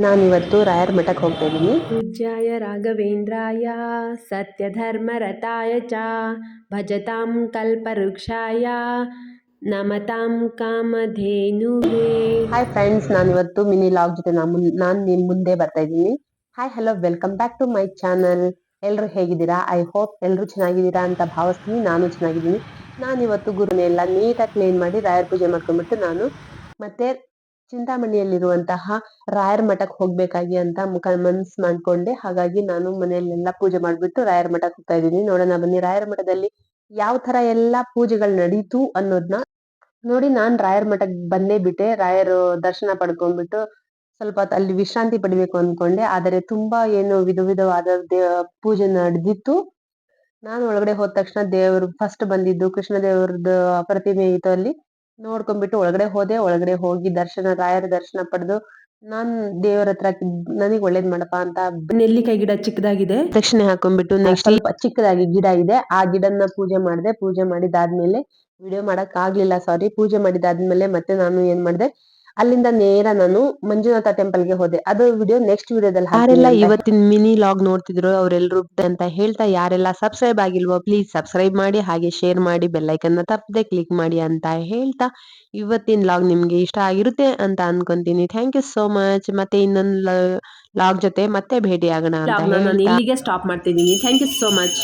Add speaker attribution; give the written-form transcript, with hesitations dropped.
Speaker 1: ನಾನಿವತ್ತು ರಾಯರ ಮಠಕ್ಕೆ ಹೋಗ್ತಾ ಇದ್ದೀನಿ.
Speaker 2: ಪೂಜ್ಯಾಯ ರಾಘವೇಂದ್ರಾಯ ಸತ್ಯಧರ್ಮರತಾಯ ಚ ಭಜತಾಂ ಕಲ್ಪವೃಕ್ಷಾಯ ನಮತಾಂ ಕಾಮಧೇನುವೇ.
Speaker 1: ಹಾಯ್ ಫ್ರೆಂಡ್ಸ್, ನಾನಿವತ್ತು ಮಿನಿ ಲಾಗ್ ಜೊತೆ ನಾನು ನಿಮ್ಮ ಮುಂದೆ ಬರ್ತಾ ಇದ್ದೀನಿ. Hi hello, welcome back to my channel. ಎಲ್ಲರೂ ಹೇಗಿದ್ದೀರಾ? ಐ ಹೋಪ್ ಎಲ್ಲರೂ ಚೆನ್ನಾಗಿದ್ದೀರಾ ಅಂತ ಭಾವಿಸ್ತೀನಿ. ನಾನು ಚೆನ್ನಾಗಿದ್ದೀನಿ. ನಾನಿವತ್ತು ಗುರುನೆ ಎಲ್ಲ ನೀಟಾಗಿ ಕ್ಲೀನ್ ಮಾಡಿ ರಾಯರ ಪೂಜೆ ಮಾಡ್ಕೊಂಡ್ಬಿಟ್ಟು ನಾನು ಮತ್ತೆ ಚಿಂತಾಮಣಿಯಲ್ಲಿರುವಂತಹ ರಾಯರ ಮಠಕ್ಕೆ ಹೋಗ್ಬೇಕಾಗಿ ಅಂತ ಮನ್ಸ್ ಮಾಡ್ಕೊಂಡೆ. ಹಾಗಾಗಿ ನಾನು ಮನೆಯಲ್ಲೆಲ್ಲ ಪೂಜೆ ಮಾಡ್ಬಿಟ್ಟು ರಾಯರ ಮಠಕ್ಕೆ ಹೋಗ್ತಾ ಇದ್ದೀನಿ. ನೋಡೋಣ ಬನ್ನಿ ರಾಯರ ಮಠದಲ್ಲಿ ಯಾವ ತರ ಎಲ್ಲಾ ಪೂಜೆಗಳು ನಡೀತು ಅನ್ನೋದನ್ನ ನೋಡಿ. ನಾನ್ ರಾಯರ ಮಠಕ್ಕೆ ಬಂದೇ ಬಿಟ್ಟೆ. ರಾಯರ ದರ್ಶನ ಪಡ್ಕೊಂಡ್ಬಿಟ್ಟು ಸ್ವಲ್ಪ ಹೊತ್ತು ಅಲ್ಲಿ ವಿಶ್ರಾಂತಿ ಪಡಿಬೇಕು ಅನ್ಕೊಂಡೆ. ಆದರೆ ತುಂಬಾ ಏನು ವಿಧವಾದ ಪೂಜೆ ನಡೆದಿತ್ತು. ನಾನು ಒಳಗಡೆ ಹೋದ ತಕ್ಷಣ ದೇವರು ಫಸ್ಟ್ ಬಂದಿದ್ದು ಕೃಷ್ಣ ದೇವರದ್ದು ಪ್ರತಿಮೆ ಇತ್ತು. ಅಲ್ಲಿ ನೋಡ್ಕೊಂಡ್ಬಿಟ್ಟು ಒಳಗಡೆ ಹೋಗಿ ರಾಯರ ದರ್ಶನ ಪಡೆದು ನಾನ್ ದೇವರ ಹತ್ರ ನನಗ್ ಒಳ್ಳೇದ್ ಮಾಡಪ್ಪ ಅಂತ
Speaker 2: ನೆಲ್ಲಿಕಾಯಿ ಗಿಡ ಚಿಕ್ಕದಾಗಿದೆ,
Speaker 1: ದಕ್ಷಿಣೆ ಹಾಕೊಂಡ್ಬಿಟ್ಟು ನೆಕ್ಸ್ಟ್ ಸ್ವಲ್ಪ ಚಿಕ್ಕದಾಗಿ ಗಿಡ ಇದೆ, ಆ ಗಿಡನ್ನ ಪೂಜೆ ಮಾಡಿದೆ. ಪೂಜೆ ಮಾಡಿದಾದ್ಮೇಲೆ ವಿಡಿಯೋ ಮಾಡಕ್ ಆಗ್ಲಿಲ್ಲ, ಸಾರಿ. ಪೂಜೆ ಮಾಡಿದಾದ್ಮೇಲೆ ಮತ್ತೆ ನಾನು ಏನ್ ಮಾಡಿದೆ, ಅಲ್ಲಿಂದ ನೇರ ನಾನು ಮಂಜುನಾಥ ಟೆಂಪಲ್ಗೆ ಹೋದೆ. ಅದು ವಿಡಿಯೋ ನೆಕ್ಸ್ಟ್ ವಿಡಿಯೋದಲ್ಲಿ ಯಾರೆಲ್ಲ ಇವತ್ತಿನ ಮಿನಿ ಲಾಗ್ ನೋಡ್ತಿದ್ರು ಅವರೆಲ್ಲರೂ ಅಂತ ಹೇಳ್ತಾ, ಯಾರೆಲ್ಲ ಸಬ್ಸ್ಕ್ರೈಬ್ ಆಗಿಲ್ವೋ ಪ್ಲೀಸ್ ಸಬ್ಸ್ಕ್ರೈಬ್ ಮಾಡಿ, ಹಾಗೆ ಶೇರ್ ಮಾಡಿ, ಬೆಲ್ಲೈಕನ್ನ ತಪ್ಪದೆ ಕ್ಲಿಕ್ ಮಾಡಿ ಅಂತ ಹೇಳ್ತಾ ಇವತ್ತಿನ ಲಾಗ್ ನಿಮ್ಗೆ ಇಷ್ಟ ಆಗಿರುತ್ತೆ ಅಂತ ಅನ್ಕೊಂತೀನಿ. Thank you so much. ಮತ್ತೆ ಇನ್ನೊಂದು ಲಾಗ್ ಜೊತೆ ಮತ್ತೆ ಭೇಟಿ ಆಗೋಣ ಅಂತ
Speaker 2: ನಾನು ಇಲ್ಲಿಗೆ ಸ್ಟಾಪ್ ಮಾಡ್ತಿದ್ದೀನಿ. Thank you so much.